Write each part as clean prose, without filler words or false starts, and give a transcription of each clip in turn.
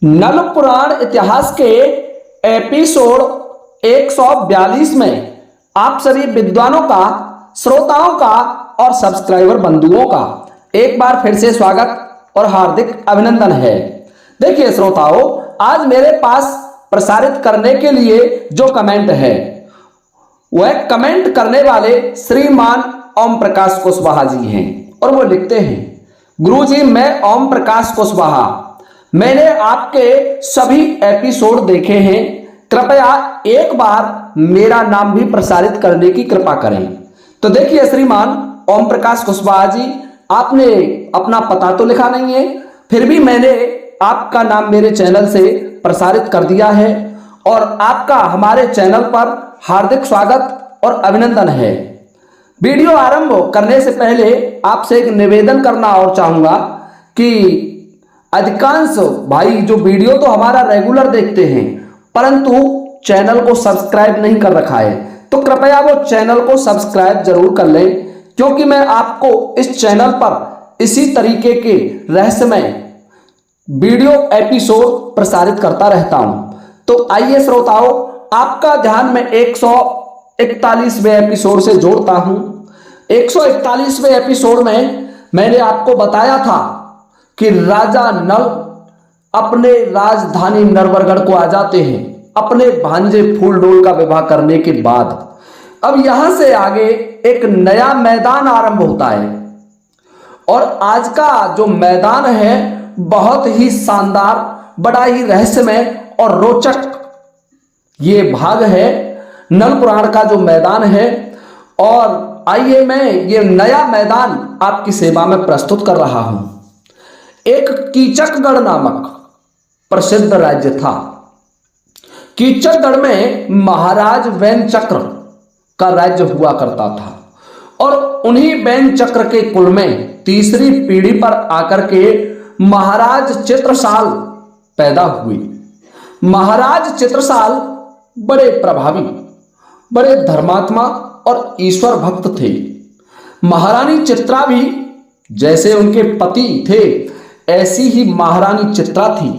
नल पुराण इतिहास के एपिसोड 142 में आप सभी विद्वानों का, श्रोताओं का और सब्सक्राइबर बंधुओं का एक बार फिर से स्वागत और हार्दिक अभिनंदन है। देखिए श्रोताओं, आज मेरे पास प्रसारित करने के लिए जो कमेंट है वह कमेंट करने वाले श्रीमान ओम प्रकाश कुशवाहा जी हैं और वो लिखते हैं, गुरुजी मैं ओम प्रकाश कुशवाहा, मैंने आपके सभी एपिसोड देखे हैं, कृपया एक बार मेरा नाम भी प्रसारित करने की कृपा करें। तो देखिए श्रीमान ओम प्रकाश कुशवाहा जी, आपने अपना पता तो लिखा नहीं है, फिर भी मैंने आपका नाम मेरे चैनल से प्रसारित कर दिया है और आपका हमारे चैनल पर हार्दिक स्वागत और अभिनंदन है। वीडियो आरंभ करने से पहले आपसे एक निवेदन करना और चाहूंगा कि अधिकांश भाई जो वीडियो तो हमारा रेगुलर देखते हैं परंतु चैनल को सब्सक्राइब नहीं कर रखा है, तो कृपया वो चैनल को सब्सक्राइब जरूर कर लें, क्योंकि मैं आपको इस चैनल पर इसी तरीके के रहस्यमय वीडियो एपिसोड प्रसारित करता रहता हूं। तो आइए श्रोताओं, आपका ध्यान मैं 141वें एपिसोड से जोड़ता हूं। 141वें एपिसोड में मैंने आपको बताया था कि राजा नल अपने राजधानी नरवरगढ़ को आ जाते हैं अपने भांजे फूलडोल का विवाह करने के बाद। अब यहां से आगे एक नया मैदान आरंभ होता है और आज का जो मैदान है बहुत ही शानदार, बड़ा ही रहस्यमय और रोचक ये भाग है नल पुराण का जो मैदान है। और आइए मैं ये नया मैदान आपकी सेवा में प्रस्तुत कर रहा हूं। एक कीचकगढ़ नामक प्रसिद्ध राज्य था। कीचकगढ़ में महाराज वैनचक्र का राज्य हुआ करता था और उन्हीं वैनचक्र के कुल में तीसरी पीढ़ी पर आकर के महाराज चित्रसाल पैदा हुए। महाराज चित्रसाल बड़े प्रभावी, बड़े धर्मात्मा और ईश्वर भक्त थे। महारानी चित्रा भी जैसे उनके पति थे ऐसी ही महारानी चित्रा थी।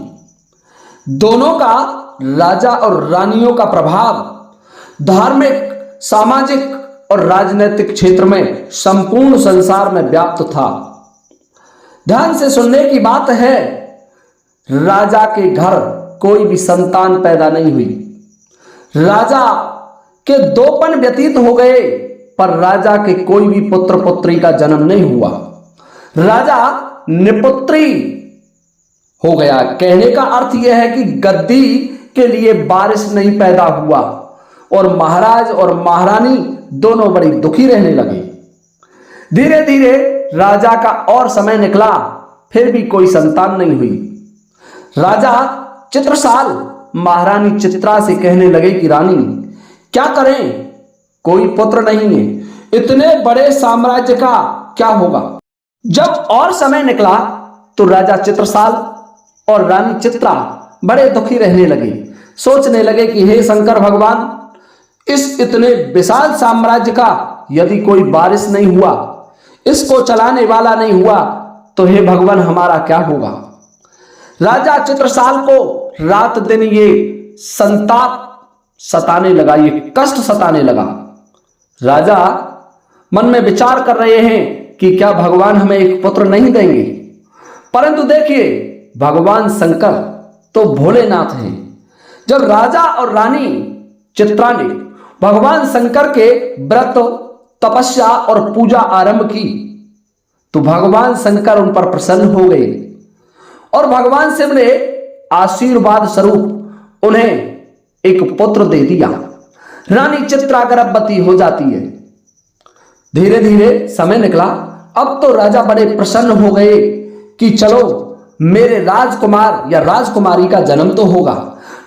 दोनों का राजा और रानियों का प्रभाव धार्मिक, सामाजिक और राजनीतिक क्षेत्र में संपूर्ण संसार में व्याप्त था। ध्यान से सुनने की बात है, राजा के घर कोई भी संतान पैदा नहीं हुई। राजा के 2 पन व्यतीत हो गए पर राजा के कोई भी पुत्र पुत्री का जन्म नहीं हुआ। राजा निपुत्री हो गया। कहने का अर्थ यह है कि गद्दी के लिए वारिस नहीं पैदा हुआ और महाराज और महारानी दोनों बड़ी दुखी रहने लगे। धीरे धीरे राजा का और समय निकला, फिर भी कोई संतान नहीं हुई। राजा चित्रसाल महारानी चित्रा से कहने लगे कि रानी क्या करें, कोई पुत्र नहीं है, इतने बड़े साम्राज्य का क्या होगा। जब और समय निकला तो राजा चित्रसाल और रानी चित्रा बड़े दुखी रहने लगे। सोचने लगे कि हे शंकर भगवान, इस इतने विशाल साम्राज्य का यदि कोई वारिस नहीं हुआ, इसको चलाने वाला नहीं हुआ, तो हे भगवान हमारा क्या होगा। राजा चित्रसाल को रात दिन ये संताप सताने लगा, ये कष्ट सताने लगा। राजा मन में विचार कर रहे हैं कि क्या भगवान हमें एक पुत्र नहीं देंगे, परंतु देखिए भगवान शंकर तो भोलेनाथ हैं। जब राजा और रानी चित्रा ने भगवान शंकर के व्रत, तपस्या और पूजा आरंभ की तो भगवान शंकर उन पर प्रसन्न हो गए और भगवान शिव ने आशीर्वाद स्वरूप उन्हें एक पुत्र दे दिया। रानी चित्रा गर्भवती हो जाती है। धीरे धीरे समय निकला। अब तो राजा बड़े प्रसन्न हो गए कि चलो मेरे राजकुमार या राजकुमारी का जन्म तो होगा,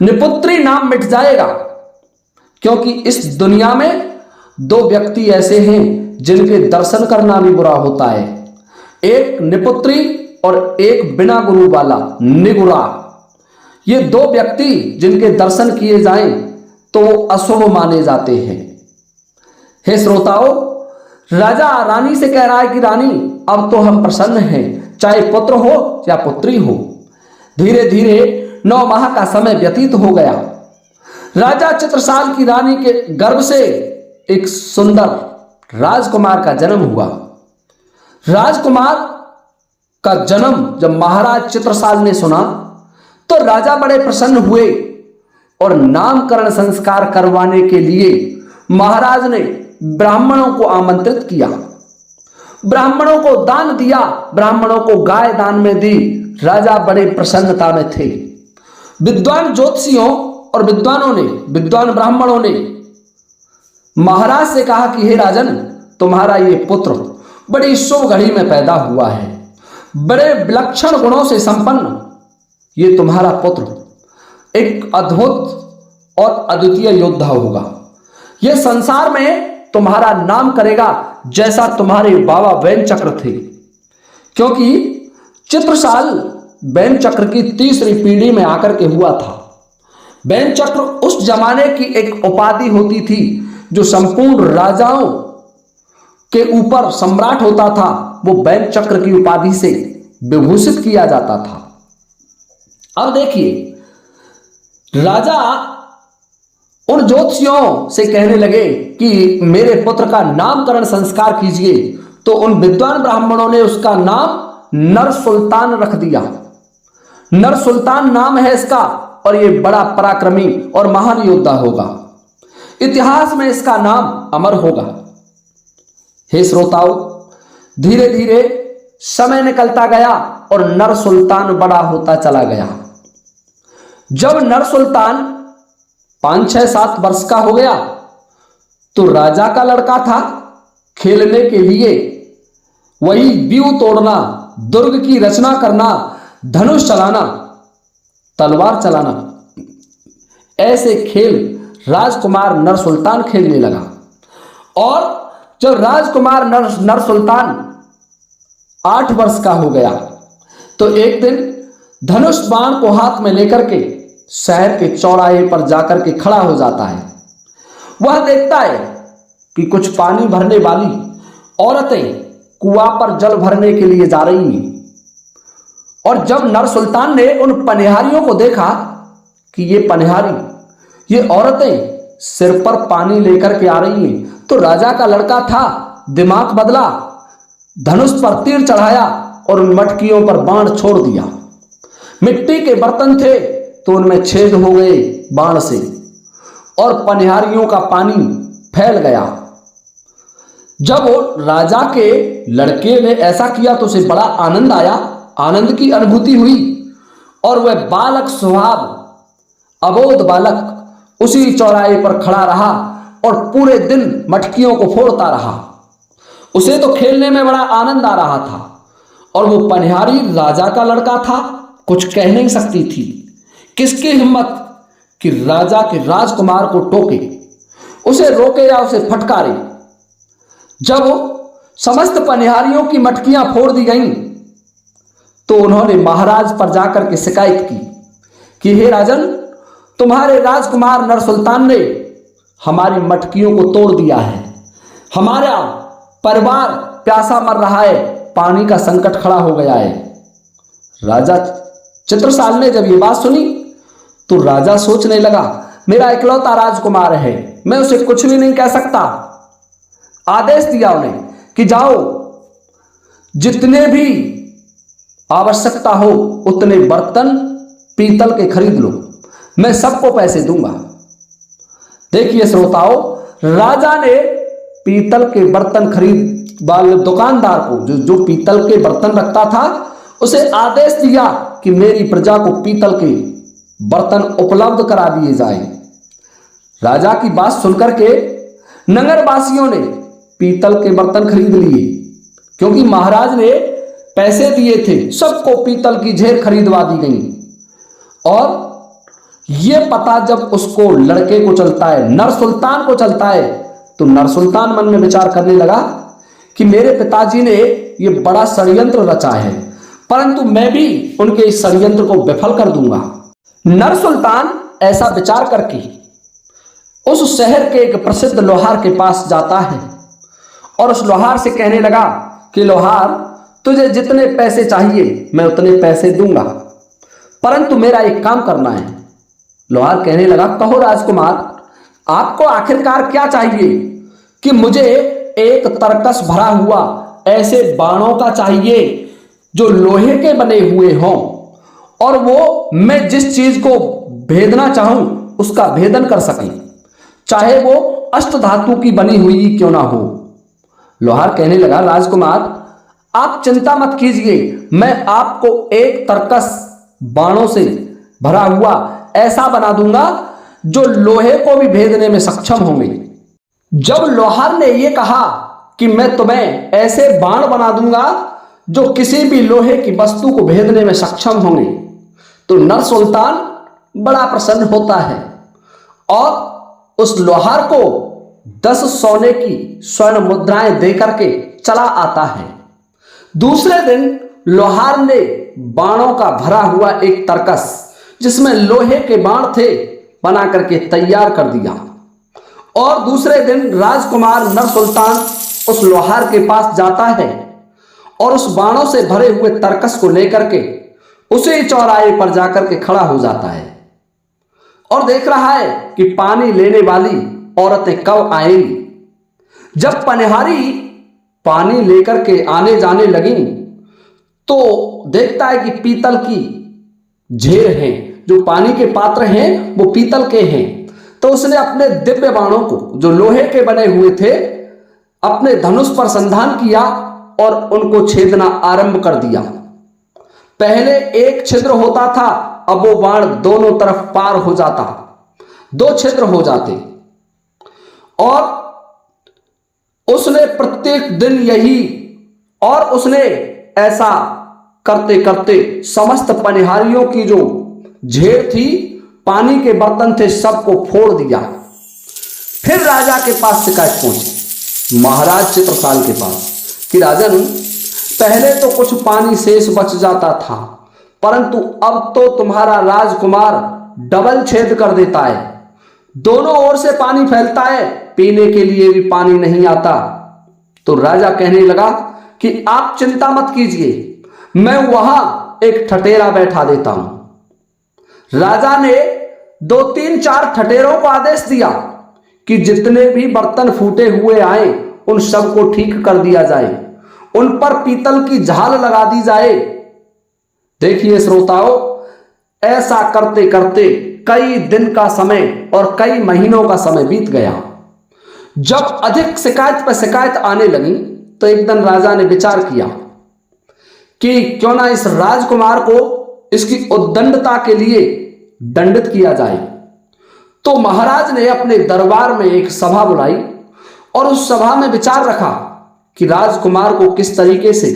निपुत्री नाम मिट जाएगा। क्योंकि इस दुनिया में 2 व्यक्ति ऐसे हैं जिनके दर्शन करना भी बुरा होता है, एक निपुत्री और एक बिना गुरु वाला निगुरा। ये 2 व्यक्ति जिनके दर्शन किए जाएं तो वो अशुभ माने जाते हैं। हे श्रोताओं, राजा रानी से कह रहा है कि रानी अब तो हम प्रसन्न हैं, चाहे पुत्र हो या पुत्री हो। धीरे धीरे 9 माह का समय व्यतीत हो गया। राजा चित्रसाल की रानी के गर्भ से एक सुंदर राजकुमार का जन्म हुआ। राजकुमार का जन्म जब महाराज चित्रसाल ने सुना तो राजा बड़े प्रसन्न हुए और नामकरण संस्कार करवाने के लिए महाराज ने ब्राह्मणों को आमंत्रित किया, ब्राह्मणों को दान दिया, ब्राह्मणों को गाय दान में दी। राजा बड़े प्रसन्नता में थे। विद्वान ज्योतिषियों और विद्वान ब्राह्मणों ने महाराज से कहा कि हे राजन, तुम्हारा ये पुत्र बड़ी शुभ घड़ी में पैदा हुआ है, बड़े विलक्षण गुणों से संपन्न ये तुम्हारा पुत्र एक अद्भुत और अद्वितीय योद्धा होगा। यह संसार में तुम्हारा नाम करेगा जैसा तुम्हारे बाबा वैन चक्र थे, क्योंकि चित्रसाल वैन चक्र की तीसरी पीढ़ी में आकर के हुआ था। वैन चक्र उस जमाने की एक उपाधि होती थी जो संपूर्ण राजाओं के ऊपर सम्राट होता था, वो वैन चक्र की उपाधि से विभूषित किया जाता था। अब देखिए, राजा उन ज्योतिषियों से कहने लगे कि मेरे पुत्र का नामकरण संस्कार कीजिए, तो उन विद्वान ब्राह्मणों ने उसका नाम नर सुल्तान रख दिया। नर सुल्तान नाम है इसका और ये बड़ा पराक्रमी और महान योद्धा होगा, इतिहास में इसका नाम अमर होगा। हे श्रोताओं, धीरे धीरे समय निकलता गया और नर सुल्तान बड़ा होता चला गया। जब नर सुल्तान 5, 6, 7 वर्ष का हो गया तो राजा का लड़का था, खेलने के लिए वही व्यू तोड़ना, दुर्ग की रचना करना, धनुष चलाना, तलवार चलाना, ऐसे खेल राजकुमार नर सुल्तान खेलने लगा। और जब राजकुमार नर सुल्तान 8 वर्ष का हो गया तो एक दिन धनुष बाण को हाथ में लेकर के शहर के चौराहे पर जाकर के खड़ा हो जाता है। वह देखता है कि कुछ पानी भरने वाली औरतें कुआं पर जल भरने के लिए जा रही हैं। और जब नर सुल्तान ने उन पनिहारियों को देखा कि ये पनिहारी, ये औरतें सिर पर पानी लेकर के आ रही हैं, तो राजा का लड़का था, दिमाग बदला, धनुष पर तीर चढ़ाया और उन मटकियों पर बाण छोड़ दिया। मिट्टी के बर्तन थे तो उनमें छेद हो गए बाण से और पनिहारियों का पानी फैल गया। जब राजा के लड़के ने ऐसा किया तो उसे बड़ा आनंद आया, आनंद की अनुभूति हुई और वह बालक स्वभाव, अबोध बालक उसी चौराहे पर खड़ा रहा और पूरे दिन मटकियों को फोड़ता रहा। उसे तो खेलने में बड़ा आनंद आ रहा था और वो पनिहारी राजा का लड़का था, कुछ कह नहीं सकती थी। किसकी हिम्मत कि राजा के राजकुमार को टोके, उसे रोके या उसे फटकारे। जब समस्त पनिहारियों की मटकियां फोड़ दी गईं तो उन्होंने महाराज पर जाकर के शिकायत की कि हे राजन, तुम्हारे राजकुमार नर सुल्तान ने हमारी मटकियों को तोड़ दिया है, हमारा परिवार प्यासा मर रहा है, पानी का संकट खड़ा हो गया है। राजा चित्रसाल ने जब ये बात सुनी तो राजा सोचने लगा, मेरा इकलौता राजकुमार है, मैं उसे कुछ भी नहीं कह सकता। आदेश दिया उन्हें कि जाओ, जितने भी आवश्यकता हो उतने बर्तन पीतल के खरीद लो, मैं सबको पैसे दूंगा। देखिए श्रोताओं, राजा ने पीतल के बर्तन खरीद वाले दुकानदार को, जो पीतल के बर्तन रखता था, उसे आदेश दिया कि मेरी प्रजा को पीतल के बर्तन उपलब्ध करा दिए जाए। राजा की बात सुनकर के नगरवासियों ने पीतल के बर्तन खरीद लिए, क्योंकि महाराज ने पैसे दिए थे, सबको पीतल की झेर खरीदवा दी गई। और यह पता जब उसको लड़के को चलता है, नर सुल्तान को चलता है, तो नर सुल्तान मन में विचार करने लगा कि मेरे पिताजी ने यह बड़ा षड्यंत्र रचा है, परंतु मैं भी उनके इस षड्यंत्र को विफल कर दूंगा। नर सुल्तान ऐसा विचार करके उस शहर के एक प्रसिद्ध लोहार के पास जाता है और उस लोहार से कहने लगा कि लोहार, तुझे जितने पैसे चाहिए मैं उतने पैसे दूंगा, परंतु मेरा एक काम करना है। लोहार कहने लगा, कहो राजकुमार, आपको आखिरकार क्या चाहिए? कि मुझे एक तरकस भरा हुआ ऐसे बाणों का चाहिए जो लोहे के बने हुए हों, और वो मैं जिस चीज को भेदना चाहूं उसका भेदन कर सके, चाहे वो अष्टधातु की बनी हुई क्यों ना हो। लोहार कहने लगा, राजकुमार आप चिंता मत कीजिए, मैं आपको एक तरकस बाणों से भरा हुआ ऐसा बना दूंगा जो लोहे को भी भेदने में सक्षम होंगे। जब लोहार ने यह कहा कि मैं तुम्हें ऐसे बाण बना दूंगा जो किसी भी लोहे की वस्तु को भेदने में सक्षम होंगे, तो नर सुल्तान बड़ा प्रसन्न होता है और उस लोहार को 10 सोने की स्वर्ण मुद्राएं देकर के चला आता है। दूसरे दिन लोहार ने बाणों का भरा हुआ एक तरकस जिसमें लोहे के बाण थे बना करके तैयार कर दिया, और दूसरे दिन राजकुमार नर सुल्तान उस लोहार के पास जाता है और उस बाणों से भरे हुए तरकस को लेकर के उसी चौराहे पर जाकर के खड़ा हो जाता है और देख रहा है कि पानी लेने वाली औरतें कब आएंगी। जब पनिहारी पानी लेकर के आने जाने लगी तो देखता है कि पीतल की झेर है, जो पानी के पात्र हैं वो पीतल के हैं। तो उसने अपने दिव्य बाणों को जो लोहे के बने हुए थे अपने धनुष पर संधान किया और उनको छेदना आरंभ कर दिया। पहले एक छिद्र होता था, अब वो बाण दोनों तरफ पार हो जाता, 2 छिद्र हो जाते, और उसने प्रत्येक दिन यही, और उसने ऐसा करते करते समस्त पनिहारियों की जो झेर थी, पानी के बर्तन थे, सबको फोड़ दिया। फिर राजा के पास शिकायत पहुंची, महाराज चित्रसाल के पास, कि राजन, पहले तो कुछ पानी शेष बच जाता था, परंतु अब तो तुम्हारा राजकुमार डबल छेद कर देता है, दोनों ओर से पानी फैलता है, पीने के लिए भी पानी नहीं आता। तो राजा कहने लगा कि आप चिंता मत कीजिए, मैं वहां एक ठटेरा बैठा देता हूं। राजा ने 2 3 4 ठटेरों को आदेश दिया कि जितने भी बर्तन फूटे हुए आए उन सबको ठीक कर दिया जाए, उन पर पीतल की झाल लगा दी जाए। देखिए श्रोताओं, ऐसा करते करते कई दिन का समय और कई महीनों का समय बीत गया। जब अधिक शिकायत पर शिकायत आने लगी तो एक दिन राजा ने विचार किया कि क्यों ना इस राजकुमार को इसकी उद्दंडता के लिए दंडित किया जाए। तो महाराज ने अपने दरबार में एक सभा बुलाई और उस सभा में विचार रखा कि राजकुमार को किस तरीके से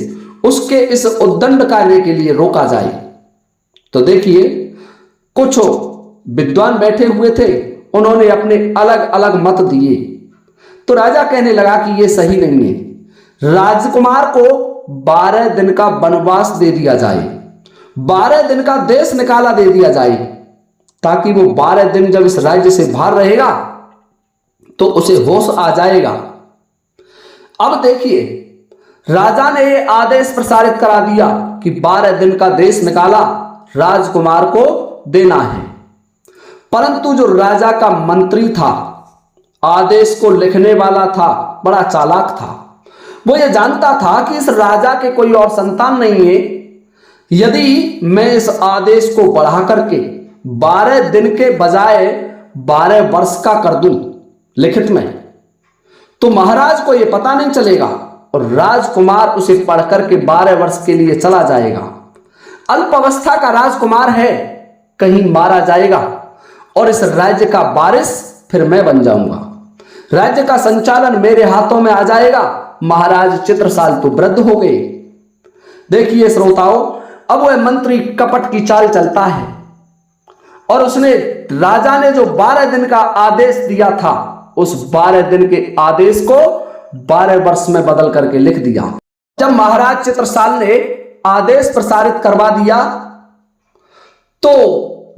उसके इस उद्दंड कार्य के लिए रोका जाए। तो देखिए, कुछ विद्वान बैठे हुए थे, उन्होंने अपने अलग अलग मत दिए। तो राजा कहने लगा कि यह सही नहीं है, राजकुमार को 12 दिन का वनवास दे दिया जाए, 12 दिन का देश निकाला दे दिया जाए, ताकि वो 12 दिन जब इस राज्य से बाहर रहेगा तो उसे होश आ जाएगा। अब देखिए, राजा ने ये आदेश प्रसारित करा दिया कि 12 दिन का देश निकाला राजकुमार को देना है। परंतु जो राजा का मंत्री था, आदेश को लिखने वाला था, बड़ा चालाक था। वो ये जानता था कि इस राजा के कोई और संतान नहीं है। यदि मैं इस आदेश को बढ़ा करके 12 दिन के बजाय 12 वर्ष का कर दूं लिखित में, तो महाराज को यह पता नहीं चलेगा और राजकुमार उसे पढ़कर के 12 वर्ष के लिए चला जाएगा। अल्पावस्था का राजकुमार है, कहीं मारा जाएगा और इस राज्य का वारिस फिर मैं बन जाऊंगा, राज्य का संचालन मेरे हाथों में आ जाएगा। महाराज चित्रसाल तो वृद्ध हो गए। देखिए श्रोताओं, अब वह मंत्री कपट की चाल चलता है और उसने, राजा ने जो 12 दिन का आदेश दिया था, उस 12 दिन के आदेश को 12 वर्ष में बदल करके लिख दिया। जब महाराज चित्रसाल ने आदेश प्रसारित करवा दिया तो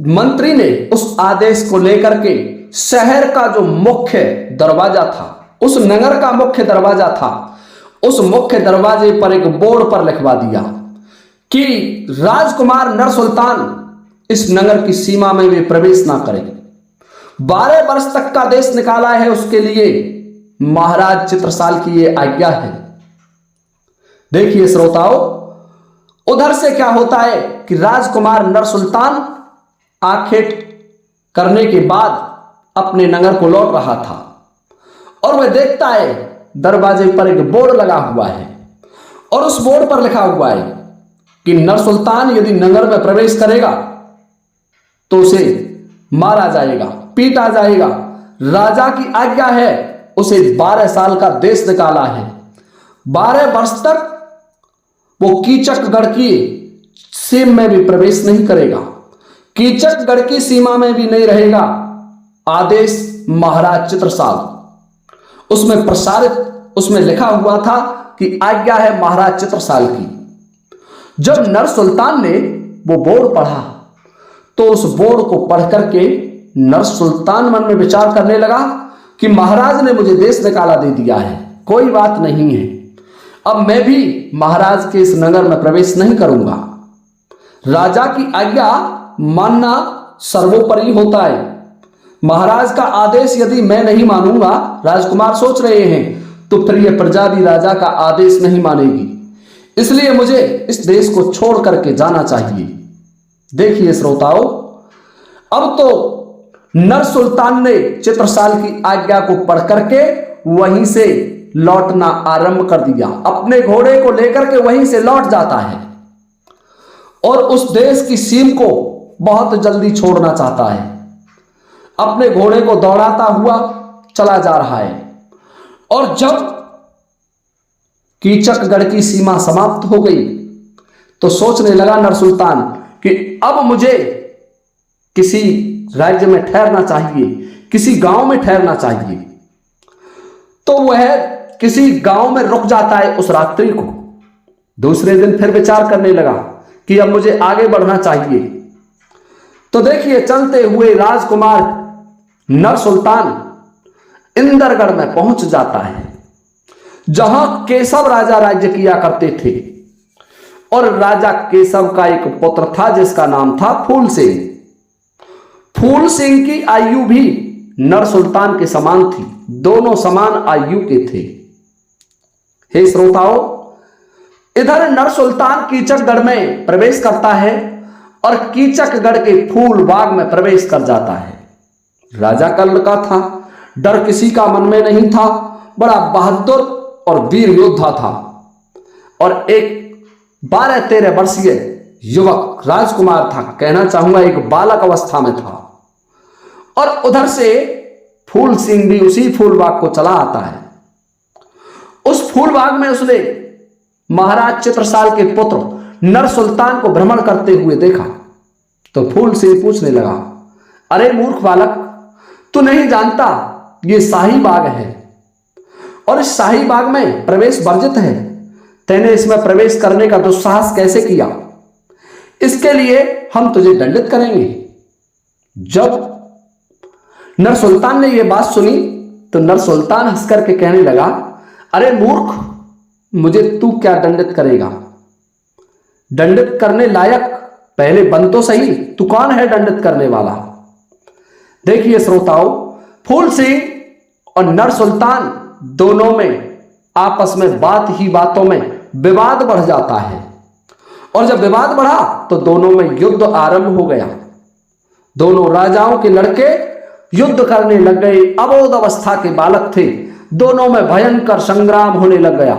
मंत्री ने उस आदेश को लेकर के शहर का जो मुख्य दरवाजा था, उस नगर का मुख्य दरवाजा था, उस मुख्य दरवाजे पर एक बोर्ड पर लिखवा दिया कि राजकुमार नर सुल्तान इस नगर की सीमा में वे प्रवेश ना करें। 12 वर्ष तक का देश निकाला है, उसके लिए महाराज चित्रसाल की ये आज्ञा है। देखिए श्रोताओं, उधर से क्या होता है कि राजकुमार नरसुल्तान आखेट करने के बाद अपने नगर को लौट रहा था और वह देखता है दरवाजे पर एक बोर्ड लगा हुआ है और उस बोर्ड पर लिखा हुआ है कि नरसुल्तान यदि नगर में प्रवेश करेगा तो उसे मारा जाएगा, पीटा जाएगा। राजा की आज्ञा है, उसे 12 साल का देश निकाला है। 12 वर्ष तक वो कीचकगढ़ की सीमा में भी प्रवेश नहीं करेगा, कीचकगढ़ की सीमा में भी नहीं रहेगा। आदेश महाराज चित्रसाल उसमें प्रसारित, उसमें लिखा हुआ था कि आज्ञा है महाराज चित्रसाल की। जब नरसुल्तान ने वो बोर्ड पढ़ा तो उस बोर्ड को पढ़ करके नरसुल्तान मन में विचार करने लगा कि महाराज ने मुझे देश निकाला दे दिया है, कोई बात नहीं है, अब मैं भी महाराज के इस नगर में प्रवेश नहीं करूंगा। राजा की आज्ञा मानना सर्वोपरि होता है। महाराज का आदेश यदि मैं नहीं मानूंगा, राजकुमार सोच रहे हैं, तो फिर यह प्रजा भी राजा का आदेश नहीं मानेगी, इसलिए मुझे इस देश को छोड़ करके जाना चाहिए। देखिए श्रोताओं, अब तो नरसुल्तान ने चित्रसाल की आज्ञा को पढ़ करके वहीं से लौटना आरंभ कर दिया। अपने घोड़े को लेकर के वहीं से लौट जाता है और उस देश की सीम को बहुत जल्दी छोड़ना चाहता है। अपने घोड़े को दौड़ाता हुआ चला जा रहा है और जब कीचकगढ़ की सीमा समाप्त हो गई तो सोचने लगा नरसुल्तान कि अब मुझे किसी राज्य में ठहरना चाहिए, किसी गांव में ठहरना चाहिए। तो वह किसी गांव में रुक जाता है उस रात्रि को। दूसरे दिन फिर विचार करने लगा कि अब मुझे आगे बढ़ना चाहिए। तो देखिए, चलते हुए राजकुमार नरसुल्तान इंदरगढ़ में पहुंच जाता है, जहां केशव राजा राज्य किया करते थे और राजा केशव का एक पुत्र था जिसका नाम था फूल सिंह। फूल सिंह की आयु भी नरसुल्तान के समान थी, दोनों समान आयु के थे। हे श्रोताओं, इधर नरसुल्तान कीचकगढ़ में प्रवेश करता है और कीचकगढ़ के फूल बाग में प्रवेश कर जाता है। राजा का लड़का था, डर किसी का मन में नहीं था, बड़ा बहादुर और वीर योद्धा था और एक 12-13 वर्षीय युवक राजकुमार था, कहना चाहूंगा एक बालक अवस्था में था। और उधर से फूल सिंह भी उसी फूलबाग को चला आता है। उस फूलबाग में उसने महाराज चित्रसाल के पुत्र नरसुल्तान को भ्रमण करते हुए देखा तो फूल सिंह पूछने लगा, अरे मूर्ख बालक, तू नहीं जानता ये शाही बाग है और इस शाही बाग में प्रवेश वर्जित है, तैने इसमें प्रवेश करने का दुस्साहस कैसे किया? इसके लिए हम तुझे दंडित करेंगे। जब नरसुल्तान ने यह बात सुनी तो नरसुल्तान हंस करके कहने लगा, अरे मूर्ख, मुझे तू क्या दंडित करेगा? दंडित करने लायक पहले बन तो सही, तू कौन है दंडित करने वाला? देखिए श्रोताओं, फूल सिंह और नरसुल्तान दोनों में आपस में बात ही बातों में विवाद बढ़ जाता है और जब विवाद बढ़ा तो दोनों में युद्ध आरंभ हो गया। दोनों राजाओं के लड़के युद्ध करने लग गए। अबोध अवस्था के बालक थे, दोनों में भयंकर संग्राम होने लग गया।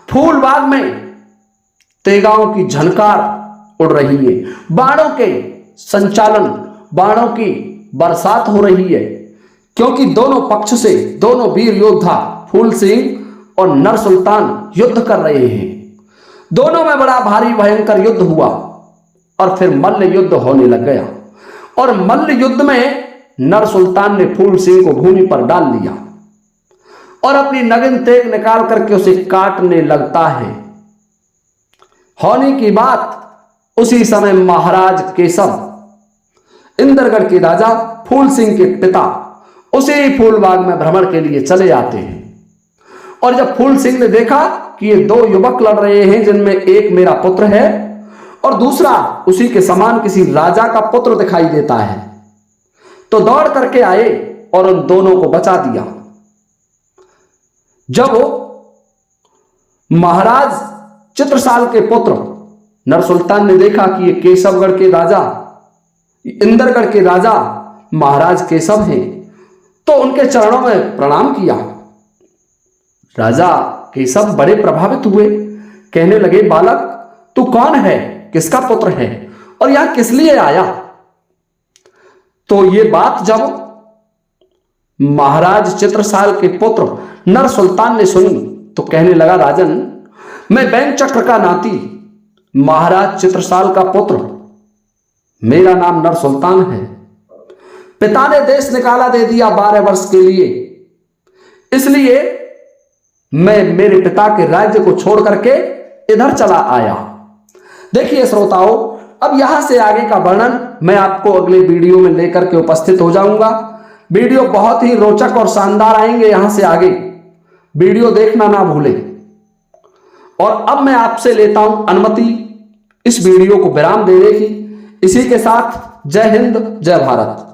फूलबाग में तेगाओं की झनकार उड़ रही है, बाणों के संचालन, बाणों की बरसात हो रही है, क्योंकि दोनों पक्ष से दोनों वीर योद्धा फूल सिंह और नरसुल्तान युद्ध कर रहे हैं। दोनों में बड़ा भारी भयंकर युद्ध हुआ और फिर मल्ल युद्ध होने लग गया और मल्ल युद्ध में नरसुल्तान ने फूल सिंह को भूमि पर डाल लिया और अपनी नगिन तेग निकाल करके उसे काटने लगता है। होने की बात उसी समय महाराज केशव इंदरगढ़ के राजा फूल सिंह के पिता उसी फूलबाग में भ्रमण के लिए चले आते हैं और जब फूल सिंह ने देखा कि ये दो युवक लड़ रहे हैं जिनमें एक मेरा पुत्र है और दूसरा उसी के समान किसी राजा का पुत्र दिखाई देता है। तो दौड़ करके आए और उन दोनों को बचा दिया। जब महाराज चित्रसाल के पुत्र नर सुल्तान ने देखा कि ये केशवगढ़ के राजा, इंदरगढ़ के राजा महाराज केशव हैं, तो उनके चरणों में प्रणाम किया। राजा केशव बड़े प्रभावित हुए, कहने लगे, बालक तू कौन है, किसका पुत्र है और यहां किस लिए आया? तो ये बात जब महाराज चित्रसाल के पुत्र नर सुल्तान ने सुनी तो कहने लगा, राजन, मैं बैंक चक्र का नाती महाराज चित्रसाल का पुत्र, मेरा नाम नर सुल्तान है। पिता ने देश निकाला दे दिया 12 वर्ष के लिए, इसलिए मैं मेरे पिता के राज्य को छोड़ करके इधर चला आया। देखिए श्रोताओं, अब यहां से आगे का वर्णन मैं आपको अगले वीडियो में लेकर के उपस्थित हो जाऊंगा। वीडियो बहुत ही रोचक और शानदार आएंगे यहां से आगे, वीडियो देखना ना भूलें। और अब मैं आपसे लेता हूं अनुमति इस वीडियो को विराम देने की। इसी के साथ जय हिंद, जय भारत।